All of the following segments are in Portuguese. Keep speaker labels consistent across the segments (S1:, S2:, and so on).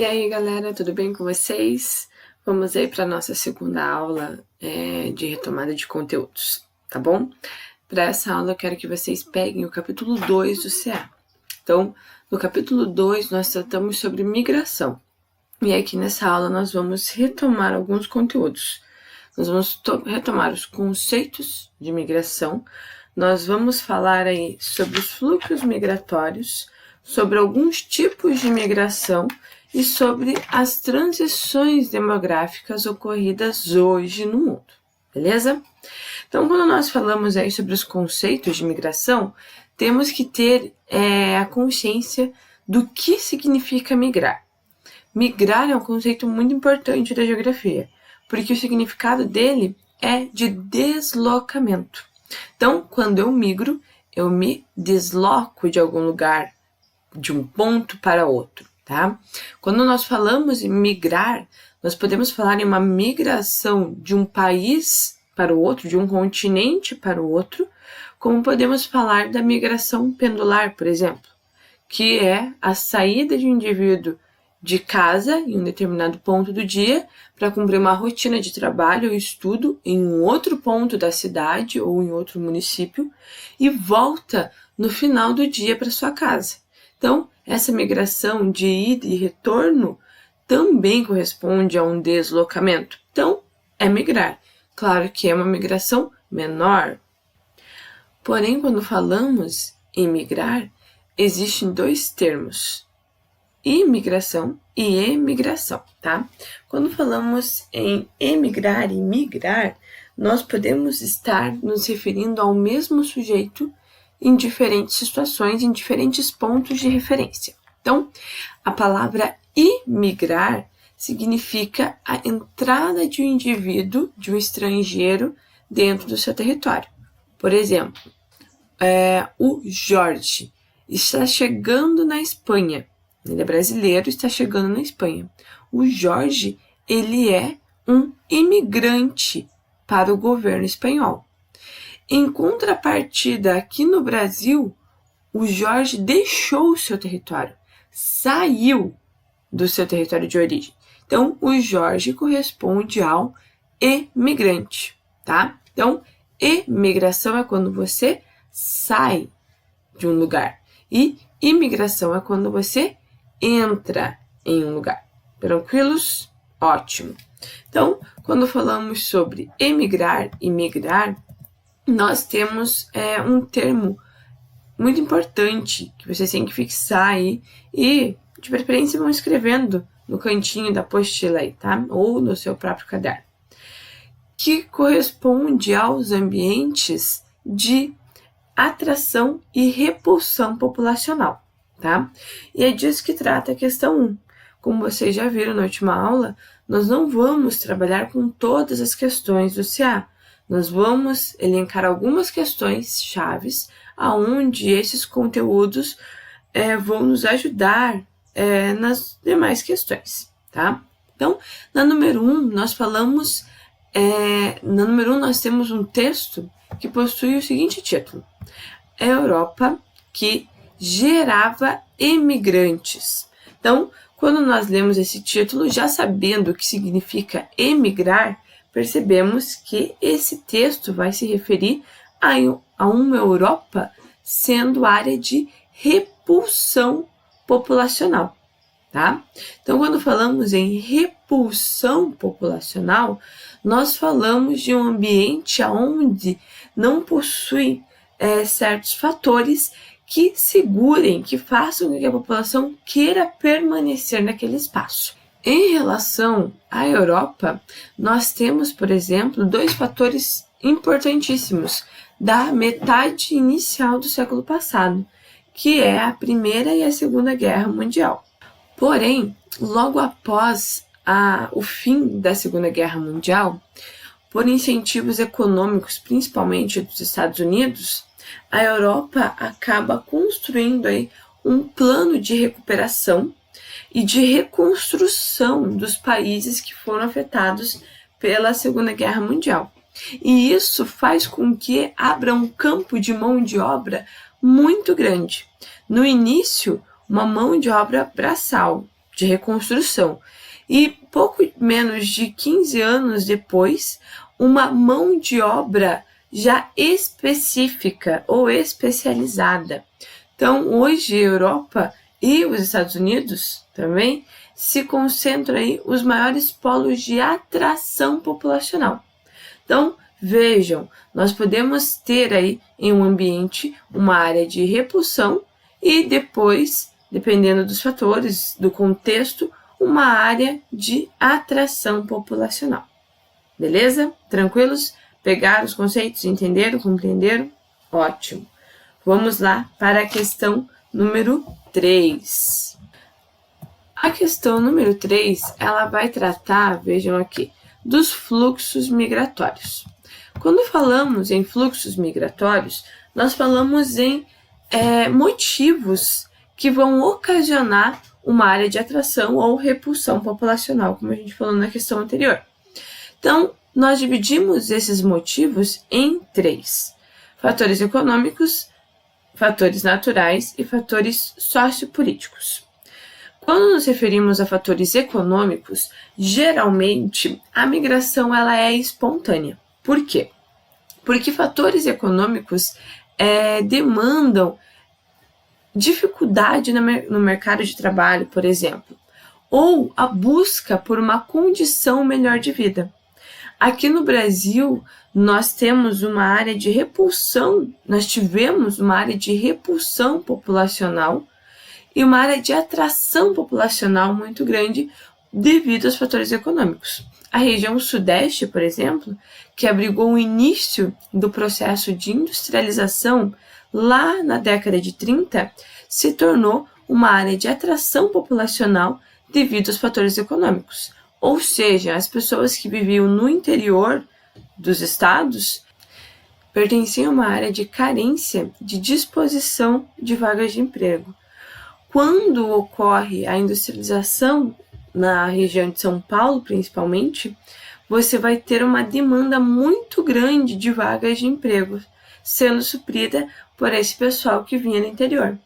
S1: E aí, galera, tudo bem com vocês? Vamos aí para a nossa segunda aula de retomada de conteúdos, tá bom? Para essa aula eu quero que vocês peguem o capítulo 2 do CA. Então, no capítulo 2 nós tratamos sobre migração. E aqui nessa aula nós vamos retomar alguns conteúdos. Nós vamos retomar os conceitos de migração. Nós vamos falar aí sobre os fluxos migratórios, sobre alguns tipos de migração e sobre as transições demográficas ocorridas hoje no mundo, beleza? Então, quando nós falamos aí sobre os conceitos de migração, temos que ter a consciência do que significa migrar. Migrar é um conceito muito importante da geografia, porque o significado dele é de deslocamento. Então, quando eu migro, eu me desloco de algum lugar, de um ponto para outro, tá? Quando nós falamos em migrar, nós podemos falar em uma migração de um país para o outro, de um continente para o outro, como podemos falar da migração pendular, por exemplo, que é a saída de um indivíduo de casa em um determinado ponto do dia para cumprir uma rotina de trabalho ou estudo em um outro ponto da cidade ou em outro município e volta no final do dia para sua casa. Então, essa migração de ida e retorno também corresponde a um deslocamento. Então, é migrar. Claro que é uma migração menor. Porém, quando falamos em migrar, existem dois termos: imigração e emigração, tá? Quando falamos em emigrar e migrar, nós podemos estar nos referindo ao mesmo sujeito em diferentes situações, em diferentes pontos de referência. Então, a palavra imigrar significa a entrada de um indivíduo, de um estrangeiro, dentro do seu território. Por exemplo, o Jorge está chegando na Espanha. Ele é brasileiro, está chegando na Espanha. O Jorge, ele é um imigrante para o governo espanhol. Em contrapartida, aqui no Brasil, o Jorge deixou o seu território, saiu do seu território de origem. Então, o Jorge corresponde ao emigrante, tá? Então, emigração é quando você sai de um lugar e imigração é quando você entra em um lugar. Tranquilos? Ótimo. Então, quando falamos sobre emigrar e migrar, nós temos um termo muito importante que vocês têm que fixar aí e, de preferência, vão escrevendo no cantinho da apostila aí, tá? Ou no seu próprio caderno, que corresponde aos ambientes de atração e repulsão populacional, tá? E é disso que trata a questão 1. Como vocês já viram na última aula, nós não vamos trabalhar com todas as questões do CA. Nós vamos elencar algumas questões chaves aonde esses conteúdos vão nos ajudar nas demais questões, tá? Então, na número 1, nós falamos... na número 1, nós temos um texto que possui o seguinte título: A Europa que gerava emigrantes. Então, quando nós lemos esse título, já sabendo o que significa emigrar, percebemos que esse texto vai se referir a uma Europa sendo área de repulsão populacional, tá? Então, quando falamos em repulsão populacional, nós falamos de um ambiente onde não possui certos fatores que segurem, que façam com que a população queira permanecer naquele espaço. Em relação à Europa, nós temos, por exemplo, dois fatores importantíssimos da metade inicial do século passado, que é a Primeira e a Segunda Guerra Mundial. Porém, logo após o fim da Segunda Guerra Mundial, por incentivos econômicos, principalmente dos Estados Unidos, a Europa acaba construindo aí um plano de recuperação e de reconstrução dos países que foram afetados pela Segunda Guerra Mundial. E isso faz com que abra um campo de mão de obra muito grande. No início, uma mão de obra braçal, de reconstrução. E pouco menos de 15 anos depois, uma mão de obra já específica ou especializada. Então, hoje, a Europa e os Estados Unidos também se concentram aí os maiores polos de atração populacional. Então, vejam, nós podemos ter aí em um ambiente uma área de repulsão e depois, dependendo dos fatores, do contexto, uma área de atração populacional. Beleza? Tranquilos? Pegaram os conceitos? Entenderam? Compreenderam? Ótimo. Vamos lá para a questão número 3. A questão número 3, ela vai tratar, vejam aqui, dos fluxos migratórios. Quando falamos em fluxos migratórios, nós falamos em motivos que vão ocasionar uma área de atração ou repulsão populacional, como a gente falou na questão anterior. Então, nós dividimos esses motivos em 3: fatores econômicos, fatores naturais e fatores sociopolíticos. Quando nos referimos a fatores econômicos, geralmente a migração ela é espontânea. Por quê? Porque fatores econômicos demandam dificuldade no mercado de trabalho, por exemplo, ou a busca por uma condição melhor de vida. Aqui no Brasil, nós temos uma área de repulsão, nós tivemos uma área de repulsão populacional e uma área de atração populacional muito grande devido aos fatores econômicos. A região sudeste, por exemplo, que abrigou o início do processo de industrialização lá na década de 30, se tornou uma área de atração populacional devido aos fatores econômicos. Ou seja, as pessoas que viviam no interior dos estados pertenciam a uma área de carência de disposição de vagas de emprego. Quando ocorre a industrialização na região de São Paulo, principalmente, você vai ter uma demanda muito grande de vagas de emprego sendo suprida por esse pessoal que vinha do interior.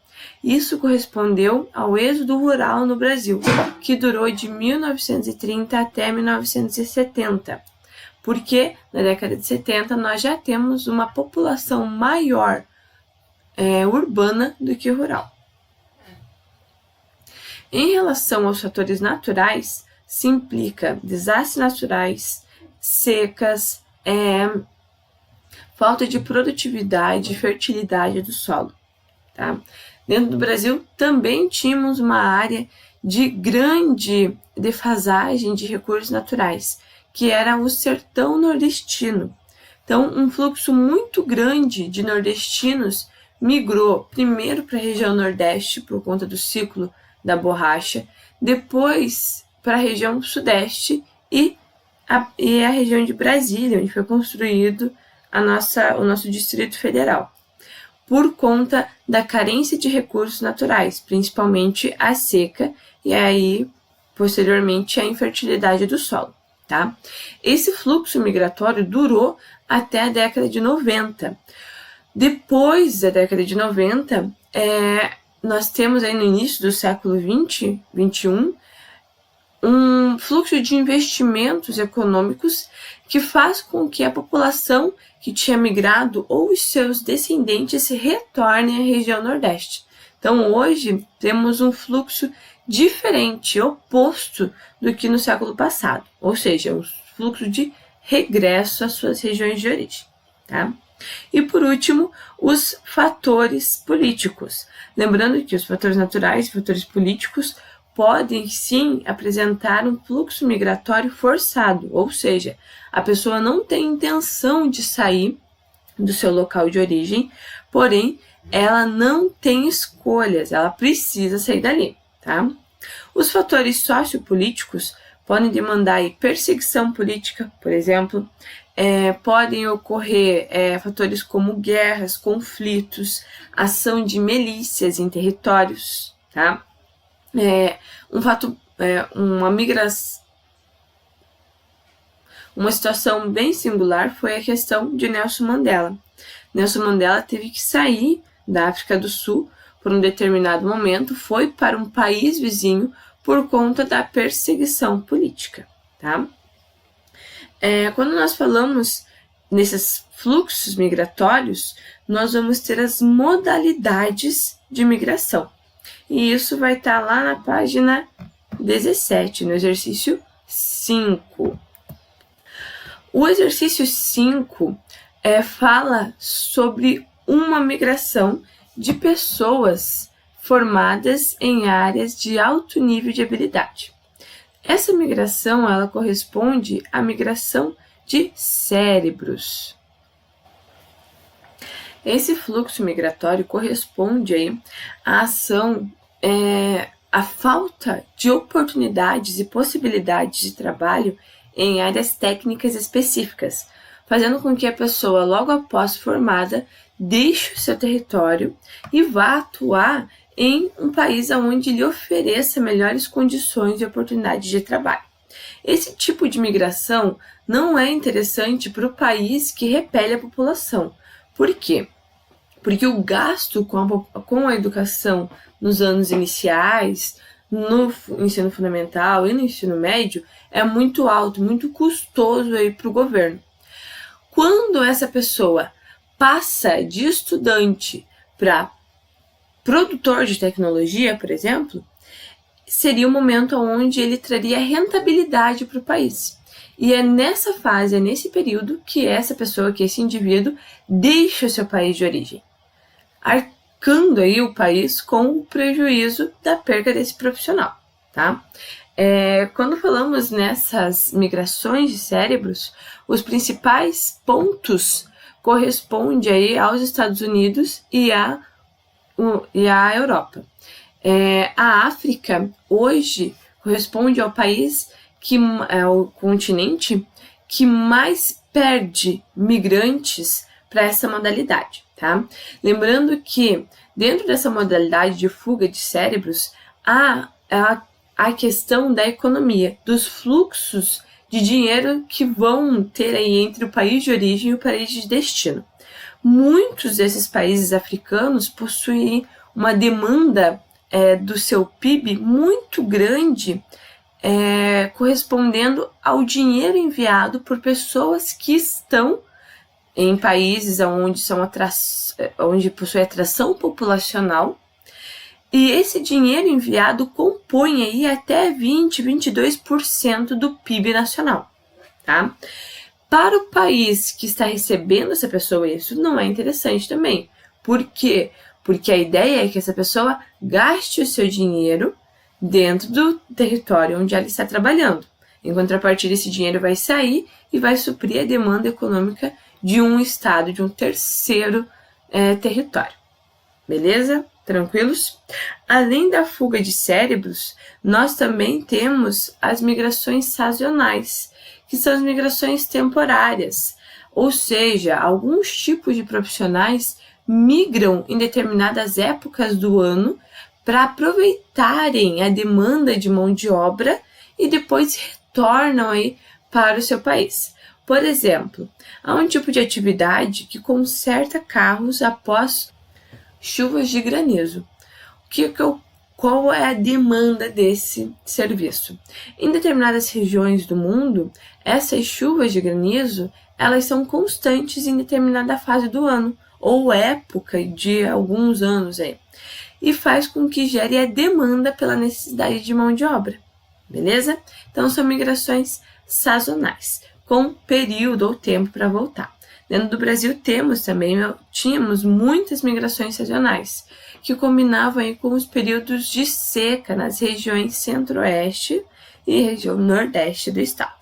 S1: Isso correspondeu ao êxodo rural no Brasil, que durou de 1930 até 1970, porque na década de 70 nós já temos uma população maior urbana do que rural. Em relação aos fatores naturais, se implica desastres naturais, secas, falta de produtividade e fertilidade do solo. Tá? Dentro do Brasil também tínhamos uma área de grande defasagem de recursos naturais, que era o sertão nordestino. Então, um fluxo muito grande de nordestinos migrou primeiro para a região nordeste por conta do ciclo da borracha, depois para a região sudeste e a região de Brasília, onde foi construído o nosso Distrito Federal, por conta da carência de recursos naturais, principalmente a seca e aí, posteriormente, a infertilidade do solo. Tá? Esse fluxo migratório durou até a década de 90. Depois da década de 90, nós temos aí no início do século 21, um fluxo de investimentos econômicos que faz com que a população que tinha migrado ou os seus descendentes retornem à região Nordeste. Então, hoje, temos um fluxo diferente, oposto do que no século passado, ou seja, um fluxo de regresso às suas regiões de origem. Tá? E, por último, os fatores políticos. Lembrando que os fatores naturais e fatores políticos podem, sim, apresentar um fluxo migratório forçado, ou seja, a pessoa não tem intenção de sair do seu local de origem, porém, ela não tem escolhas, ela precisa sair dali. Tá? Os fatores sociopolíticos podem demandar perseguição política, por exemplo, podem ocorrer fatores como guerras, conflitos, ação de milícias em territórios, tá? Uma situação bem singular foi a questão de Nelson Mandela. Nelson Mandela teve que sair da África do Sul por um determinado momento, foi para um país vizinho por conta da perseguição política, tá? Quando nós falamos nesses fluxos migratórios, nós vamos ter as modalidades de migração. E isso vai estar lá na página 17, no exercício 5. O exercício 5 fala sobre uma migração de pessoas formadas em áreas de alto nível de habilidade. Essa migração, ela corresponde à migração de cérebros. Esse fluxo migratório corresponde aí à ação, à falta de oportunidades e possibilidades de trabalho em áreas técnicas específicas, fazendo com que a pessoa, logo após formada, deixe o seu território e vá atuar em um país onde lhe ofereça melhores condições e oportunidades de trabalho. Esse tipo de migração não é interessante para o país que repele a população. Por quê? Porque o gasto com a educação nos anos iniciais, no ensino fundamental e no ensino médio, é muito alto, muito custoso para o governo. Quando essa pessoa passa de estudante para produtor de tecnologia, por exemplo, seria o momento onde ele traria rentabilidade para o país. E é nessa fase, é nesse período que essa pessoa, que esse indivíduo, deixa o seu país de origem, arcando aí o país com o prejuízo da perda desse profissional, tá? Quando falamos nessas migrações de cérebros, os principais pontos correspondem aí aos Estados Unidos e à Europa. A África hoje corresponde ao país ao continente que mais perde migrantes para essa modalidade, tá? Lembrando que dentro dessa modalidade de fuga de cérebros há a questão da economia, dos fluxos de dinheiro que vão ter aí entre o país de origem e o país de destino. Muitos desses países africanos possuem uma demanda do seu PIB muito grande, correspondendo ao dinheiro enviado por pessoas que estão em países onde possui atração populacional, e esse dinheiro enviado compõe aí até 22% do PIB nacional, tá? Para o país que está recebendo essa pessoa, isso não é interessante também. Por quê? Porque a ideia é que essa pessoa gaste o seu dinheiro dentro do território onde ela está trabalhando. Em contrapartida, esse dinheiro vai sair e vai suprir a demanda econômica de um estado, de um terceiro território. Beleza? Tranquilos? Além da fuga de cérebros, nós também temos as migrações sazonais, que são as migrações temporárias, ou seja, alguns tipos de profissionais migram em determinadas épocas do ano para aproveitarem a demanda de mão de obra e depois retornam aí para o seu país. Por exemplo, há um tipo de atividade que conserta carros após chuvas de granizo. Qual é a demanda desse serviço? Em determinadas regiões do mundo, essas chuvas de granizo, elas são constantes em determinada fase do ano, ou época de alguns anos aí, e faz com que gere a demanda pela necessidade de mão de obra, beleza? Então, são migrações sazonais, com período ou tempo para voltar. Dentro do Brasil tínhamos muitas migrações sazonais, que combinavam aí com os períodos de seca nas regiões centro-oeste e região nordeste do estado.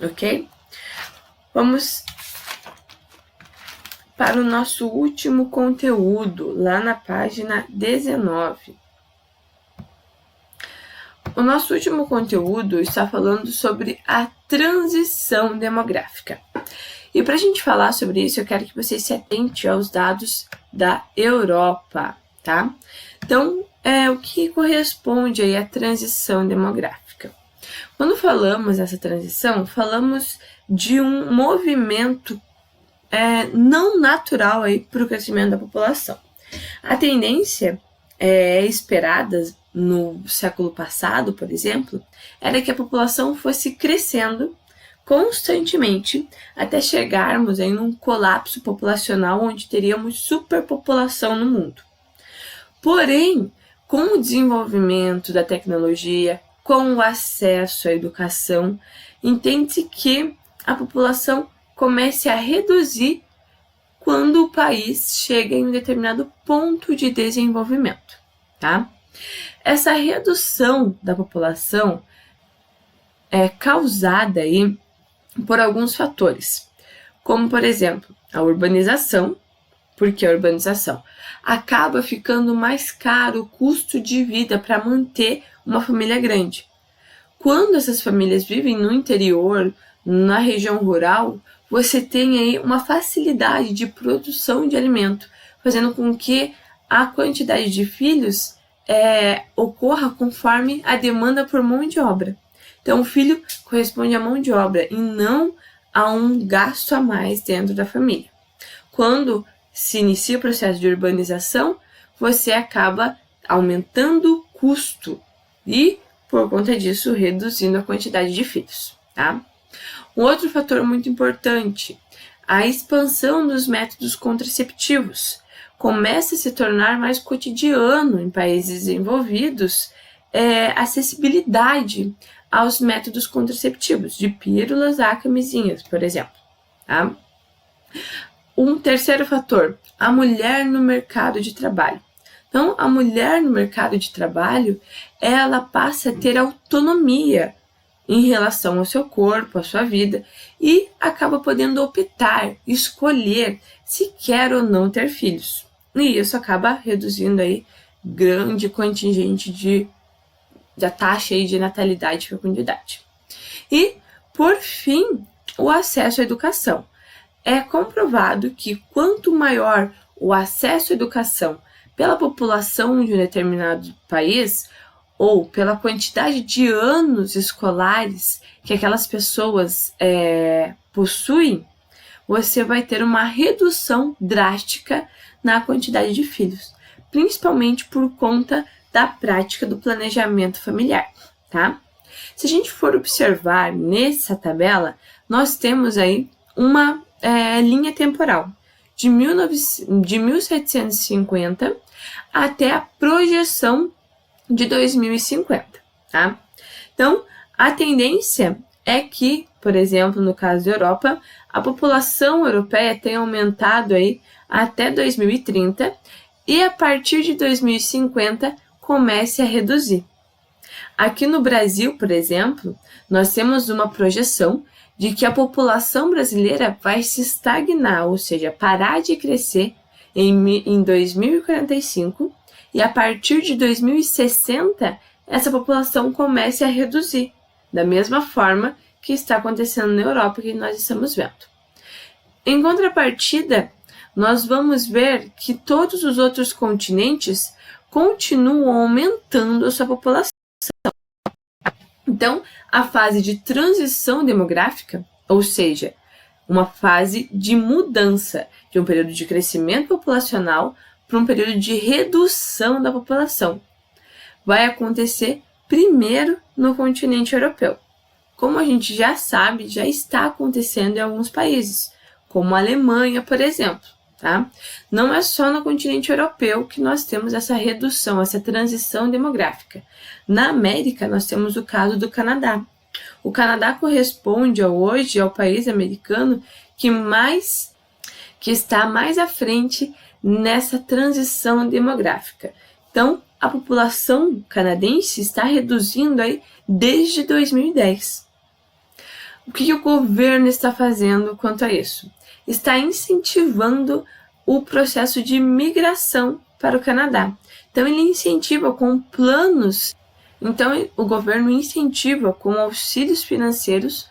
S1: Ok? Vamos para o nosso último conteúdo, lá na página 19. O nosso último conteúdo está falando sobre a transição demográfica. E para a gente falar sobre isso, eu quero que vocês se atentem aos dados da Europa, tá? Então, o que corresponde aí à transição demográfica? Quando falamos dessa transição, falamos de um movimento não natural para o crescimento da população. A tendência esperadas no século passado, por exemplo, era que a população fosse crescendo constantemente até chegarmos em um colapso populacional onde teríamos superpopulação no mundo. Porém, com o desenvolvimento da tecnologia, com o acesso à educação, entende-se que a população comece a reduzir quando o país chega em um determinado ponto de desenvolvimento, tá? Essa redução da população é causada aí por alguns fatores, como, por exemplo, a urbanização, porque a urbanização acaba ficando mais caro o custo de vida para manter uma família grande. Quando essas famílias vivem no interior, na região rural, você tem aí uma facilidade de produção de alimento, fazendo com que a quantidade de filhos ocorra conforme a demanda por mão de obra. Então, o filho corresponde à mão de obra e não a um gasto a mais dentro da família. Quando se inicia o processo de urbanização, você acaba aumentando o custo e, por conta disso, reduzindo a quantidade de filhos, tá? Um outro fator muito importante, a expansão dos métodos contraceptivos. Começa a se tornar mais cotidiano em países desenvolvidos a acessibilidade aos métodos contraceptivos, de pílulas a camisinhas, por exemplo. Tá? Um terceiro fator, a mulher no mercado de trabalho. Então, a mulher no mercado de trabalho, ela passa a ter autonomia em relação ao seu corpo, à sua vida, e acaba podendo optar, escolher se quer ou não ter filhos. E isso acaba reduzindo aí grande contingente da taxa aí de natalidade e fecundidade. E, por fim, o acesso à educação. É comprovado que quanto maior o acesso à educação pela população de um determinado país, ou pela quantidade de anos escolares que aquelas pessoas possuem, você vai ter uma redução drástica na quantidade de filhos, principalmente por conta da prática do planejamento familiar, tá? Se a gente for observar nessa tabela, nós temos aí uma linha temporal de 1750 até a projeção de 2050, tá? Então, a tendência é que, por exemplo, no caso da Europa, a população europeia tenha aumentado aí até 2030 e a partir de 2050 comece a reduzir. Aqui no Brasil, por exemplo, nós temos uma projeção de que a população brasileira vai se estagnar, ou seja, parar de crescer em 2045 e a partir de 2060 essa população comece a reduzir, da mesma forma que está acontecendo na Europa, que nós estamos vendo. Em contrapartida, nós vamos ver que todos os outros continentes continuam aumentando a sua população. Então, a fase de transição demográfica, ou seja, uma fase de mudança de um período de crescimento populacional para um período de redução da população, vai acontecer primeiro no continente europeu. Como a gente já sabe, já está acontecendo em alguns países, como a Alemanha, por exemplo. Tá? Não é só no continente europeu que nós temos essa redução, essa transição demográfica. Na América, nós temos o caso do Canadá. O Canadá corresponde hoje ao país americano que está mais à frente nessa transição demográfica. Então, a população canadense está reduzindo aí desde 2010. O que o governo está fazendo quanto a isso? Está incentivando o processo de migração para o Canadá. Então, ele incentiva com planos. Então, o governo incentiva com auxílios financeiros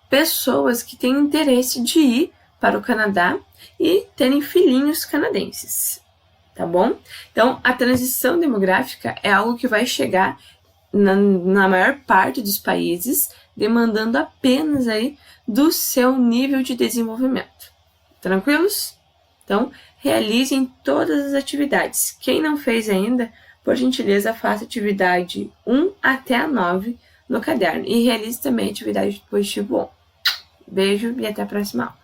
S1: pessoas que têm interesse de ir para o Canadá e terem filhinhos canadenses, tá bom? Então, a transição demográfica é algo que vai chegar na maior parte dos países, demandando apenas aí do seu nível de desenvolvimento. Tranquilos? Então, realizem todas as atividades. Quem não fez ainda, Por gentileza, faça atividade 1 até a 9 no caderno e realize também a atividade do dispositivo 1. Beijo e até a próxima aula.